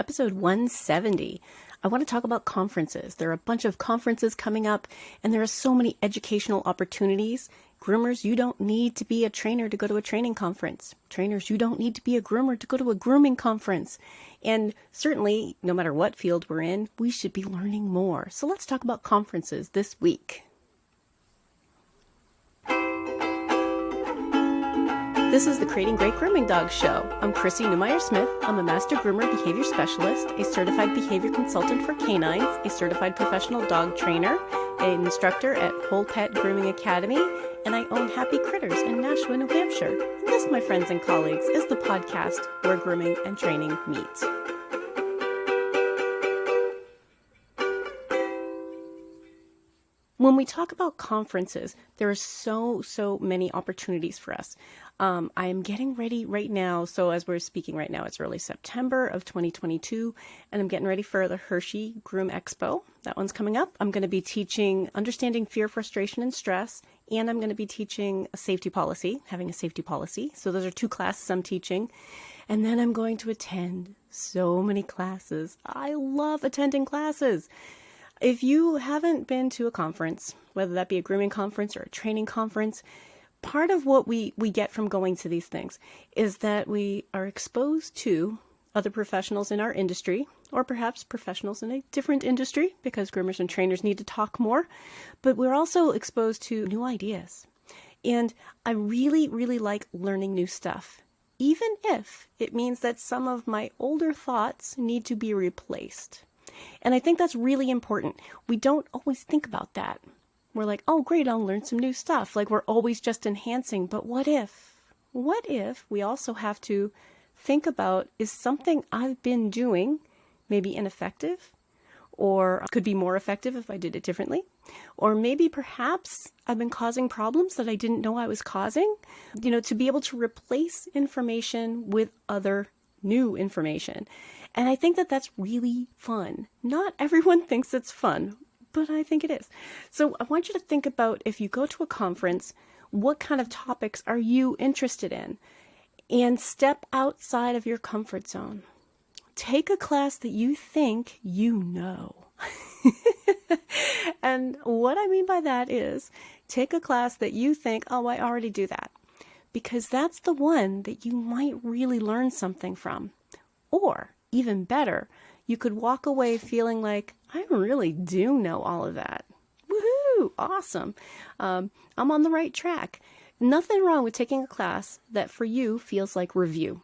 episode 170. I want to talk about conferences. There are a bunch of conferences coming up, and there are so many educational opportunities. Groomers, you don't need to be a trainer to go to a training conference. Trainers, you don't need to be a groomer to go to a grooming conference. And certainly, no matter what field we're in, we should be learning more. So let's talk about conferences this week. This is the Creating Great Grooming Dogs show. I'm Chrissy Newmeyer-Smith. I'm a Master Groomer Behavior Specialist, a certified behavior consultant for canines, a certified professional dog trainer, an instructor at Whole Pet Grooming Academy, and I own Happy Critters in Nashua, New Hampshire. And this, my friends and colleagues, is the podcast where grooming and training meet. When we talk about conferences, there are so many opportunities for us. I am getting ready right now. So as we're speaking right now, it's early September of 2022, and I'm getting ready for the Hershey Groom Expo. That one's coming up. I'm going to be teaching Understanding Fear, Frustration, and Stress, and I'm going to be teaching a safety policy, having a safety policy. So those are two classes I'm teaching. And then I'm going to attend so many classes. I love attending classes. If you haven't been to a conference, whether that be a grooming conference or a training conference, part of what we get from going to these things is that we are exposed to other professionals in our industry, or perhaps professionals in a different industry, because groomers and trainers need to talk more, but we're also exposed to new ideas. And I really like learning new stuff, even if it means that some of my older thoughts need to be replaced. And I think that's really important. We don't always think about that. We're like, oh, great, I'll learn some new stuff. Like we're always just enhancing. But what if we also have to think about, is something I've been doing maybe ineffective, or could be more effective if I did it differently? Or maybe perhaps I've been causing problems that I didn't know I was causing, to be able to replace information with other new information. And I think that that's really fun. Not everyone thinks it's fun, but I think it is. So I want you to think about, if you go to a conference, what kind of topics are you interested in? And step outside of your comfort zone. Take a class that you think you know. And what I mean by that is, take a class that you think, oh, I already do that. Because that's the one that you might really learn something from. Or, even better, you could walk away feeling like, I really do know all of that. Woohoo! Awesome. I'm on the right track. Nothing wrong with taking a class that for you feels like review.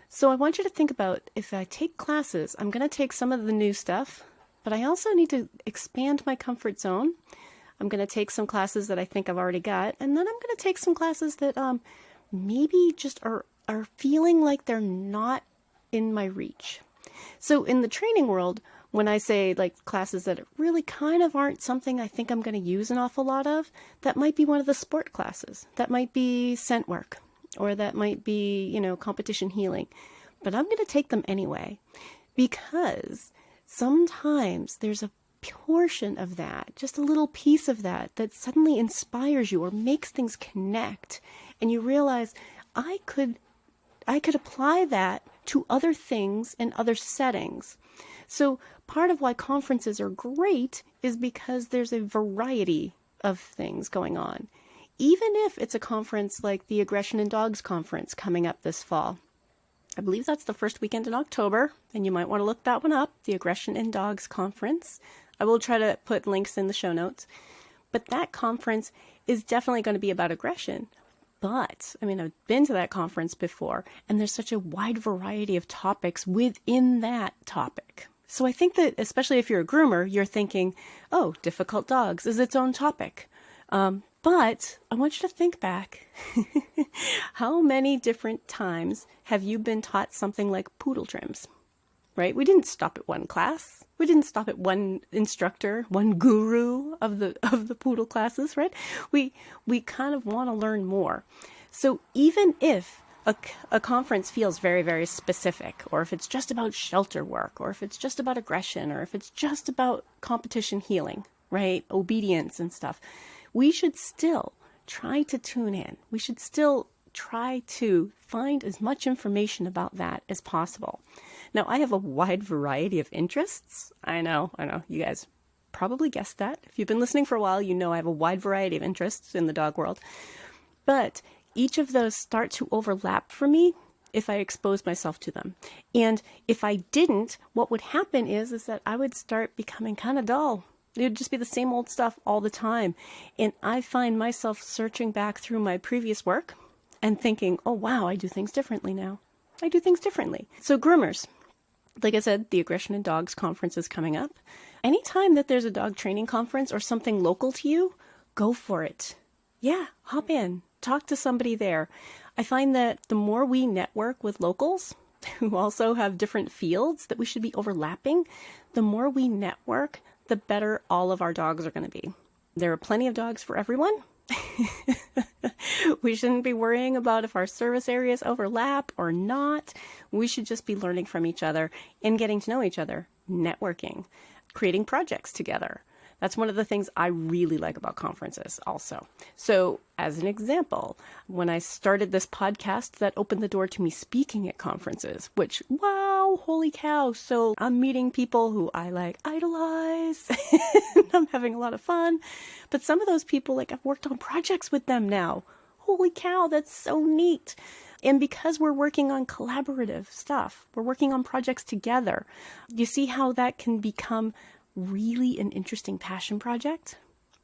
So I want you to think about, if I take classes, I'm going to take some of the new stuff, but I also need to expand my comfort zone. I'm going to take some classes that I think I've already got, and then I'm going to take some classes that maybe just are feeling like they're not in my reach. So in the training world, when I say like classes that really kind of aren't something I think I'm going to use an awful lot of, that might be one of the sport classes. That might be scent work, or that might be, competition healing. But I'm going to take them anyway, because sometimes there's a portion of that, just a little piece of that suddenly inspires you or makes things connect. And you realize, I could apply that to other things and other settings. So part of why conferences are great is because there's a variety of things going on. Even if it's a conference like the Aggression in Dogs conference coming up this fall. I believe that's the first weekend in October, and you might want to look that one up, the Aggression in Dogs conference. I will try to put links in the show notes. But that conference is definitely going to be about aggression. But, I've been to that conference before, and there's such a wide variety of topics within that topic. So I think that, especially if you're a groomer, you're thinking, oh, difficult dogs is its own topic. But I want you to think back. How many different times have you been taught something like poodle trims? Right? We didn't stop at one class. We didn't stop at one instructor, one guru of the poodle classes, right? We kind of want to learn more. So even if a conference feels very, very specific, or if it's just about shelter work, or if it's just about aggression, or if it's just about competition healing, right? Obedience and stuff, we should still try to tune in. We should still try to find as much information about that as possible. Now, I have a wide variety of interests. I know. You guys probably guessed that. If you've been listening for a while, you know I have a wide variety of interests in the dog world. But each of those start to overlap for me if I expose myself to them. And if I didn't, what would happen is that I would start becoming kind of dull. It would just be the same old stuff all the time. And I find myself searching back through my previous work and thinking, oh, wow, I do things differently now. I do things differently. So groomers, like I said, the Aggression in Dogs conference is coming up. Anytime that there's a dog training conference or something local to you, go for it. Yeah, hop in, talk to somebody there. I find that the more we network with locals who also have different fields that we should be overlapping, the more we network, the better all of our dogs are going to be. There are plenty of dogs for everyone. We shouldn't be worrying about if our service areas overlap or not. We should just be learning from each other and getting to know each other, networking, creating projects together. That's one of the things I really like about conferences also. So as an example, when I started this podcast, that opened the door to me speaking at conferences, which, wow, holy cow. So I'm meeting people who I idolize. I'm having a lot of fun. But some of those people, I've worked on projects with them now. Holy cow, that's so neat. And because we're working on collaborative stuff, we're working on projects together. You see how that can become really an interesting passion project?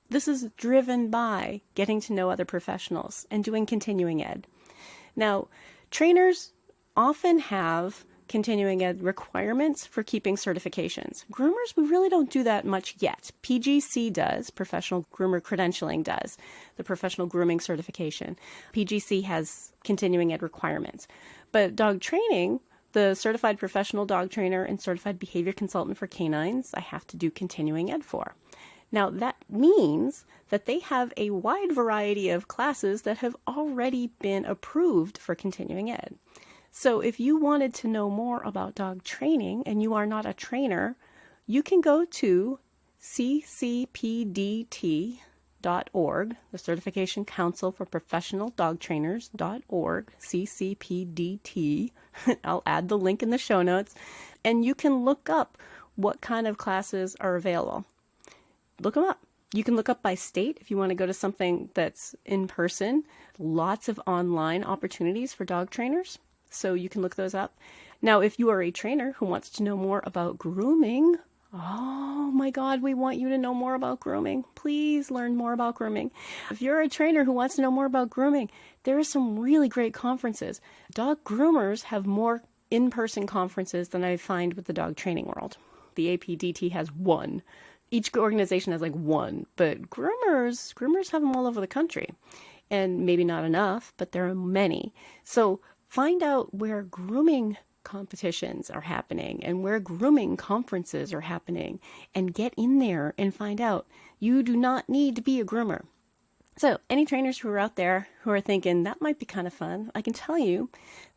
This is driven by getting to know other professionals and doing continuing ed. Now, trainers often have continuing ed requirements for keeping certifications. Groomers, we really don't do that much yet. PGC does, Professional Groomer Credentialing does, the Professional Grooming Certification. PGC has continuing ed requirements. But dog training, the Certified Professional Dog Trainer and Certified Behavior Consultant for Canines, I have to do continuing ed for. Now, that means that they have a wide variety of classes that have already been approved for continuing ed. So if you wanted to know more about dog training and you are not a trainer, you can go to ccpdt.org, the Certification Council for Professional Dog Trainers.org, ccpdt. I'll add the link in the show notes, and you can look up what kind of classes are available. Look them up. You can look up by state if you want to go to something that's in person. Lots of online opportunities for dog trainers. So you can look those up. Now, if you are a trainer who wants to know more about grooming, oh my God, we want you to know more about grooming. Please learn more about grooming. If you're a trainer who wants to know more about grooming, there are some really great conferences. Dog groomers have more in-person conferences than I find with the dog training world. The APDT has one. Each organization has one, but groomers have them all over the country. And maybe not enough, but there are many. So find out where grooming competitions are happening and where grooming conferences are happening and get in there and find out. You do not need to be a groomer. So any trainers who are out there who are thinking that might be kind of fun, I can tell you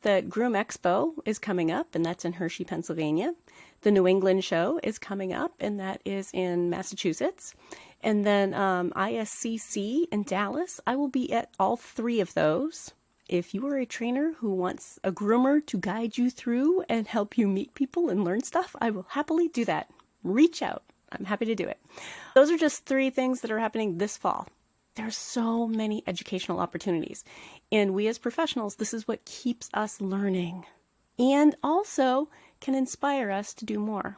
that Groom Expo is coming up, and that's in Hershey, Pennsylvania. The New England show is coming up, and that is in Massachusetts. And then ISCC in Dallas. I will be at all three of those. If you are a trainer who wants a groomer to guide you through and help you meet people and learn stuff, I will happily do that. Reach out. I'm happy to do it. Those are just 3 things that are happening this fall. There are so many educational opportunities. And we as professionals, this is what keeps us learning and also can inspire us to do more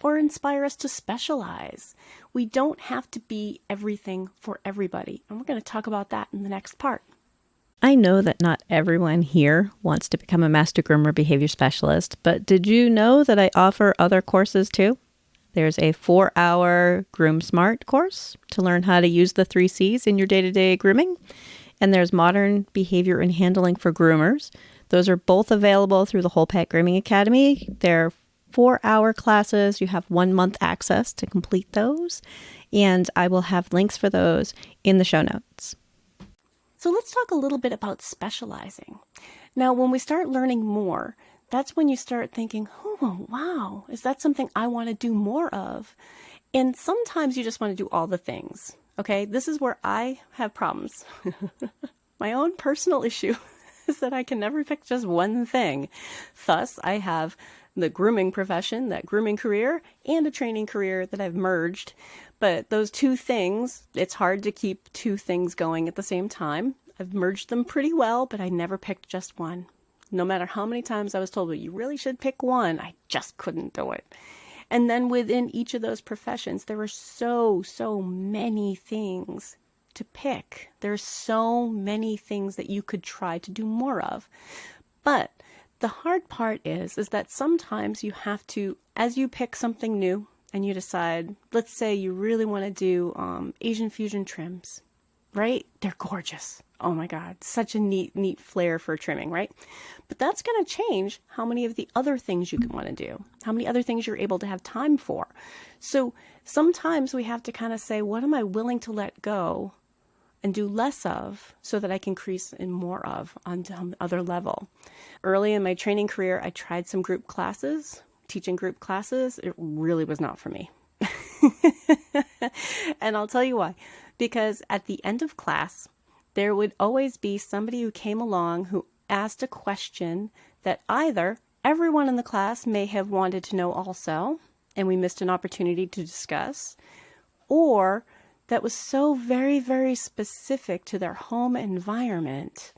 or inspire us to specialize. We don't have to be everything for everybody. And we're going to talk about that in the next part. I know that not everyone here wants to become a Master Groomer Behavior Specialist, but did you know that I offer other courses too? There's a 4-hour Groom Smart course to learn how to use the 3 C's in your day-to-day grooming. And there's Modern Behavior and Handling for Groomers. Those are both available through the Whole Pet Grooming Academy. They're 4-hour classes. You have 1-month access to complete those. And I will have links for those in the show notes. So let's talk a little bit about specializing. Now, when we start learning more, that's when you start thinking, oh, wow, is that something I want to do more of? And sometimes you just want to do all the things, okay? This is where I have problems. My own personal issue is that I can never pick just one thing. Thus, I have the grooming profession, that grooming career, and a training career that I've merged. But those two things, it's hard to keep two things going at the same time. I've merged them pretty well, but I never picked just one. No matter how many times I was told, well, you really should pick one, I just couldn't do it. And then within each of those professions, there were so many things to pick. There's so many things that you could try to do more of. But the hard part is that sometimes you have to, as you pick something new and you decide, let's say you really want to do Asian fusion trims, right? They're gorgeous. Oh my God, such a neat flair for trimming, right? But that's going to change how many of the other things you can want to do, how many other things you're able to have time for. So sometimes we have to kind of say, what am I willing to let go and do less of so that I can increase in more of on some other level? Early in my training career, I tried some group classes, teaching group classes. It really was not for me. And I'll tell you why. Because at the end of class, there would always be somebody who came along who asked a question that either everyone in the class may have wanted to know also, and we missed an opportunity to discuss, or that was so very specific to their home environment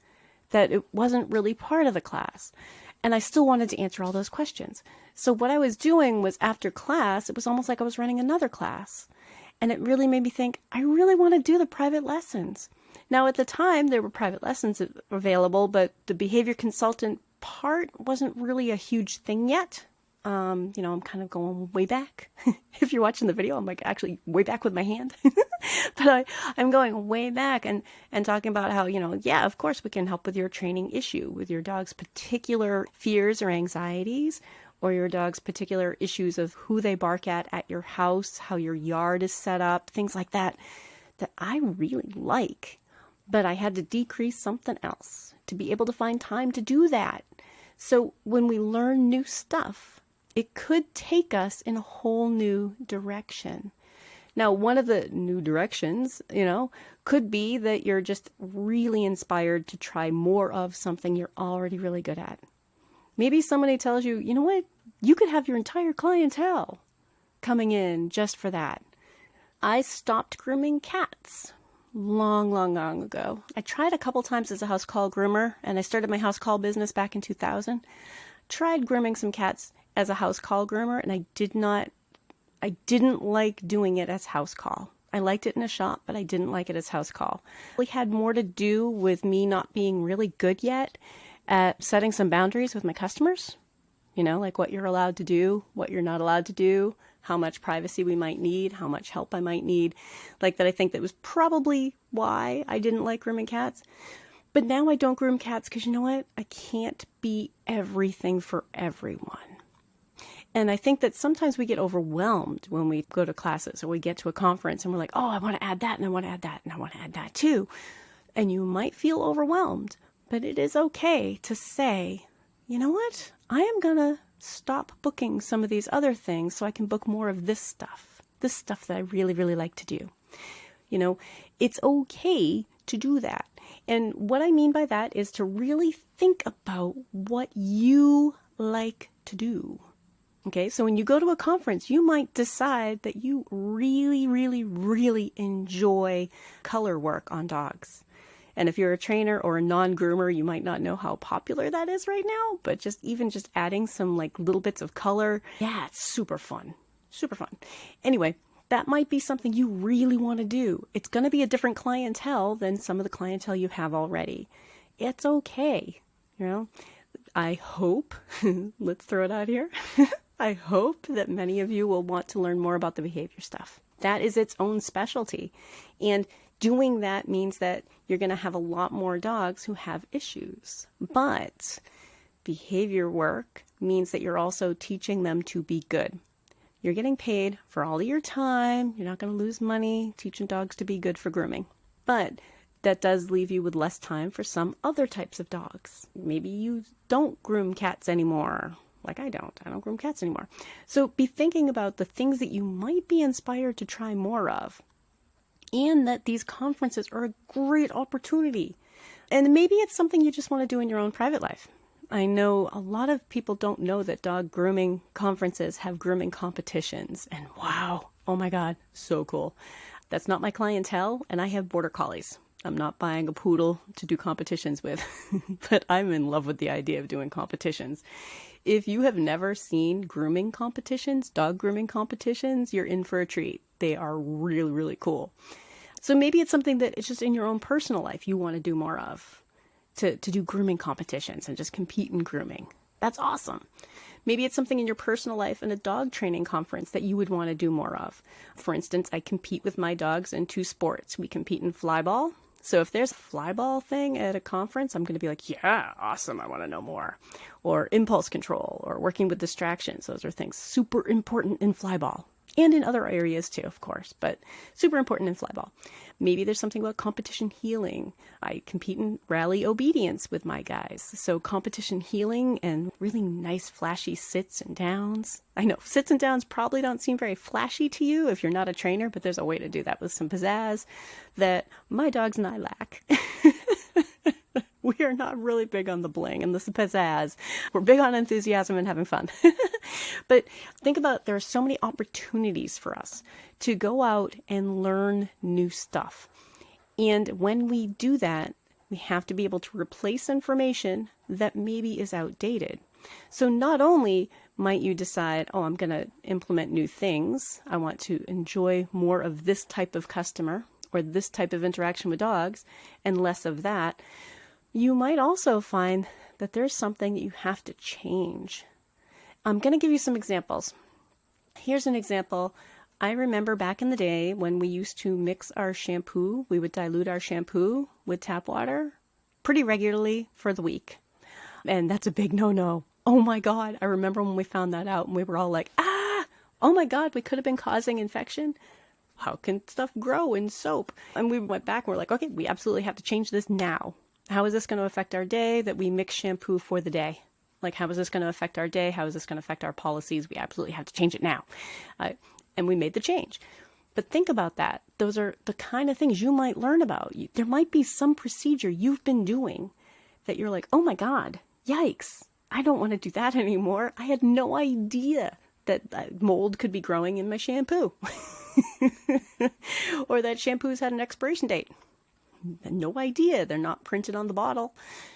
that it wasn't really part of the class. And I still wanted to answer all those questions. So what I was doing was after class, it was almost like I was running another class. And it really made me think, I really want to do the private lessons. Now, at the time, there were private lessons available, but the behavior consultant part wasn't really a huge thing yet. I'm kind of going way back. If you're watching the video, I'm like actually way back with my hand. But I'm going way back and talking about how, yeah, of course we can help with your training issue, with your dog's particular fears or anxieties, or your dog's particular issues of who they bark at your house, how your yard is set up, things like that I really like. But I had to decrease something else to be able to find time to do that. So when we learn new stuff, it could take us in a whole new direction. Now, one of the new directions, could be that you're just really inspired to try more of something you're already really good at. Maybe somebody tells you, you know what, you could have your entire clientele coming in just for that. I stopped grooming cats long ago. I tried a couple times as a house call groomer, and I started my house call business back in 2000. Tried grooming some cats as a house call groomer, and I didn't like doing it as house call. I liked it in a shop, but I didn't like it as house call. It had more to do with me not being really good yet at setting some boundaries with my customers. Like what you're allowed to do, what you're not allowed to do, how much privacy we might need, how much help I might need. Like that, I think that was probably why I didn't like grooming cats. But now I don't groom cats because you know what? I can't be everything for everyone. And I think that sometimes we get overwhelmed when we go to classes or we get to a conference and we're like, oh, I want to add that and I want to add that and I want to add that too. And you might feel overwhelmed, but it is okay to say, you know what? I am going to stop booking some of these other things so I can book more of this stuff that I really like to do. It's okay to do that. And what I mean by that is to really think about what you like to do. Okay, so when you go to a conference, you might decide that you really enjoy color work on dogs. And if you're a trainer or a non-groomer, you might not know how popular that is right now, but just adding some like little bits of color, yeah, it's super fun. Anyway, that might be something you really want to do. It's going to be a different clientele than some of the clientele you have already. It's okay. I hope, let's throw it out here. I hope that many of you will want to learn more about the behavior stuff. That is its own specialty. And doing that means that you're going to have a lot more dogs who have issues. But behavior work means that you're also teaching them to be good. You're getting paid for all of your time. You're not going to lose money teaching dogs to be good for grooming. But that does leave you with less time for some other types of dogs. Maybe you don't groom cats anymore. Like I don't groom cats anymore. So be thinking about the things that you might be inspired to try more of. And that these conferences are a great opportunity. And maybe it's something you just want to do in your own private life. I know a lot of people don't know that dog grooming conferences have grooming competitions. And wow, oh my God, so cool. That's not my clientele, and I have border collies. I'm not buying a poodle to do competitions with, but I'm in love with the idea of doing competitions. If you have never seen grooming competitions, dog grooming competitions, you're in for a treat. They are really, really cool. So maybe it's something that it's just in your own personal life you want to do more of, to do grooming competitions and just compete in grooming. That's awesome. Maybe it's something in your personal life in a dog training conference that you would want to do more of. For instance, I compete with my dogs in 2 sports. We compete in flyball. So if there's a flyball thing at a conference, I'm going to be like, yeah, awesome. I want to know more. Or impulse control or working with distractions. Those are things super important in flyball. And in other areas too, of course, but super important in flyball. Maybe there's something about competition healing. I compete in rally obedience with my guys. So competition healing and really nice flashy sits and downs. I know sits and downs probably don't seem very flashy to you if you're not a trainer, but there's a way to do that with some pizzazz that my dogs and I lack. We are not really big on the bling and the pizzazz. We're big on enthusiasm and having fun. But think about, there are so many opportunities for us to go out and learn new stuff. And when we do that, we have to be able to replace information that maybe is outdated. So not only might you decide, oh, I'm going to implement new things. I want to enjoy more of this type of customer or this type of interaction with dogs and less of that. You might also find that there's something that you have to change. I'm going to give you some examples. Here's an example. I remember back in the day when we used to mix our shampoo, we would dilute our shampoo with tap water pretty regularly for the week. And that's a big no-no. Oh my God. I remember when we found that out and we were all like, oh my God, we could have been causing infection. How can stuff grow in soap? And we went back and we're like, okay, we absolutely have to change this now. How is this going to affect our day that we mix shampoo for the day? Like, how is this going to affect our day? How is this going to affect our policies? We absolutely have to change it now. And we made the change. But think about that. Those are the kind of things you might learn about. There might be some procedure you've been doing that you're like, oh my God, yikes. I don't want to do that anymore. I had no idea that mold could be growing in my shampoo. Or that shampoos had an expiration date. No idea. They're not printed on the bottle.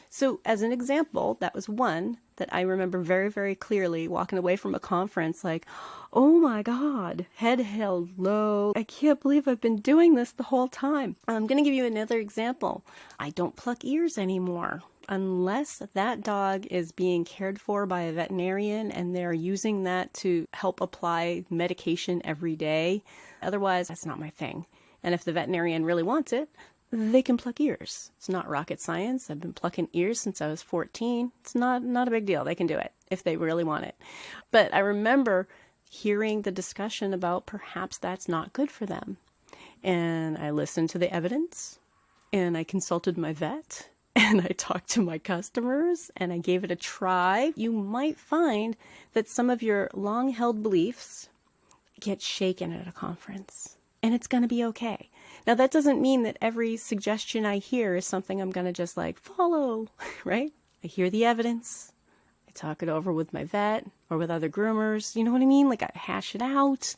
So as an example, that was one that I remember very, very clearly walking away from a conference like, oh my God, head held low. I can't believe I've been doing this the whole time. I'm going to give you another example. I don't pluck ears anymore unless that dog is being cared for by a veterinarian and they're using that to help apply medication every day. Otherwise, that's not my thing. And if the veterinarian really wants it, they can pluck ears. It's not rocket science. I've been plucking ears since I was 14. It's not a big deal. They can do it if they really want it. But I remember hearing the discussion about perhaps that's not good for them. And I listened to the evidence and I consulted my vet and I talked to my customers and I gave it a try. You might find that some of your long-held beliefs get shaken at a conference and it's going to be okay. Now, that doesn't mean that every suggestion I hear is something I'm going to just like follow, right? I hear the evidence. I talk it over with my vet or with other groomers. You know what I mean? Like I hash it out.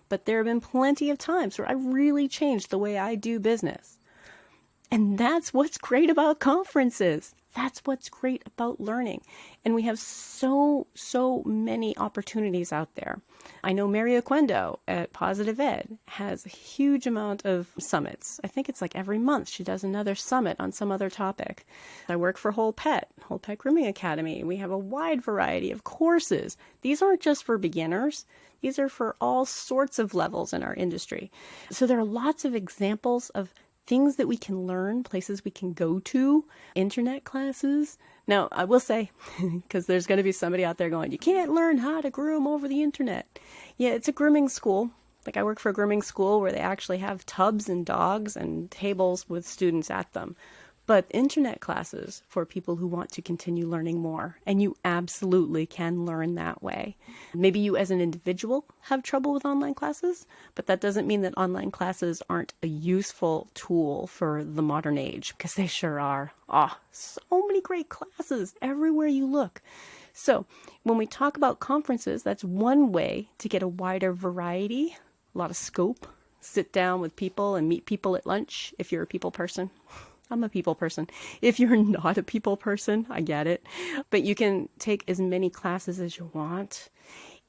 But there have been plenty of times where I really changed the way I do business. And that's what's great about conferences. That's what's great about learning. And we have so many opportunities out there. I know Mary Oquendo at Positive Ed has a huge amount of summits. I think it's like every month she does another summit on some other topic. I work for Whole Pet Grooming Academy. We have a wide variety of courses. These aren't just for beginners. These are for all sorts of levels in our industry. So there are lots of examples of things that we can learn, places we can go to, internet classes. Now, I will say, because there's going to be somebody out there going, you can't learn how to groom over the internet. Yeah, it's a grooming school. Like I work for a grooming school where they actually have tubs and dogs and tables with students at them. but internet classes for people who want to continue learning more. And you absolutely can learn that way. Maybe you as an individual have trouble with online classes, but that doesn't mean that online classes aren't a useful tool for the modern age, because they sure are. So many great classes everywhere you look. So when we talk about conferences, that's one way to get a wider variety, a lot of scope. Sit down with people and meet people at lunch if you're a people person. I'm a people person. If you're not a people person, I get it. But you can take as many classes as you want.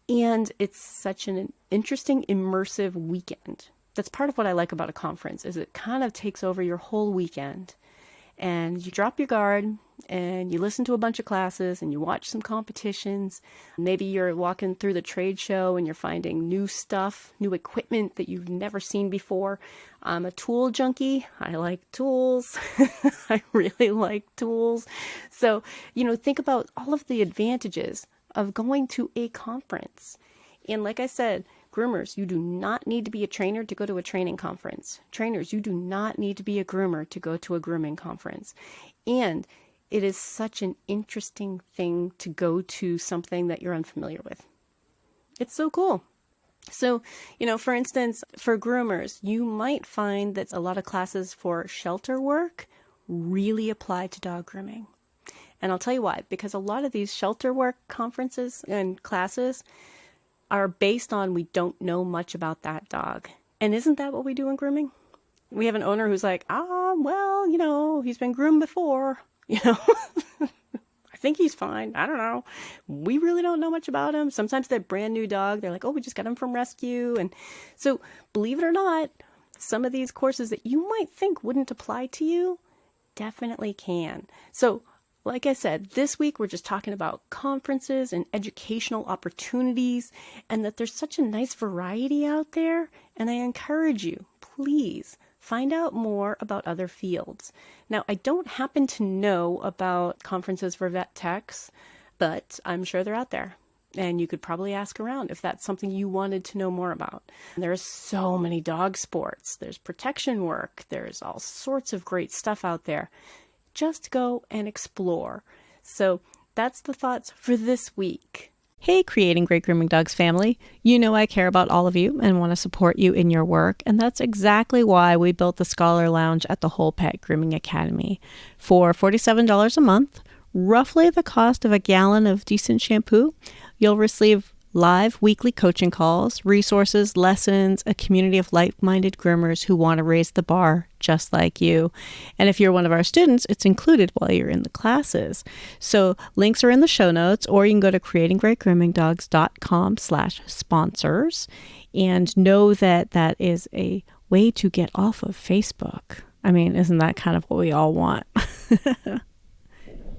And it's such an interesting, immersive weekend. That's part of what I like about a conference, is it kind of takes over your whole weekend. And you drop your guard and you listen to a bunch of classes and you watch some competitions. Maybe you're walking through the trade show and you're finding new stuff, new equipment that you've never seen before. I'm a tool junkie. I like tools. I really like tools. So, think about all of the advantages of going to a conference. And like I said, groomers, you do not need to be a trainer to go to a training conference. Trainers, you do not need to be a groomer to go to a grooming conference. And it is such an interesting thing to go to something that you're unfamiliar with. It's so cool. So, for instance, for groomers, you might find that a lot of classes for shelter work really apply to dog grooming. And I'll tell you why. Because a lot of these shelter work conferences and classes are based on we don't know much about that dog. And isn't that what we do in grooming? We have an owner who's like, he's been groomed before, I think he's fine. I don't know. We really don't know much about him. Sometimes that brand new dog, they're like, we just got him from rescue. And so believe it or not, some of these courses that you might think wouldn't apply to you definitely can. So like I said, this week we're just talking about conferences and educational opportunities, and that there's such a nice variety out there. And I encourage you, please find out more about other fields. Now, I don't happen to know about conferences for vet techs, but I'm sure they're out there. And you could probably ask around if that's something you wanted to know more about. There's so many dog sports. There's protection work. There's all sorts of great stuff out there. Just go and explore. So that's the thoughts for this week. Hey, Creating Great Grooming Dogs family. You know I care about all of you and want to support you in your work. And that's exactly why we built the Scholar Lounge at the Whole Pet Grooming Academy. For $47 a month, roughly the cost of a gallon of decent shampoo, you'll receive live weekly coaching calls, resources, lessons, a community of like-minded groomers who want to raise the bar just like you. And if you're one of our students, it's included while you're in the classes. So links are in the show notes, or you can go to creatinggreatgroomingdogs.com/sponsors and know that that is a way to get off of Facebook. I mean, isn't that kind of what we all want?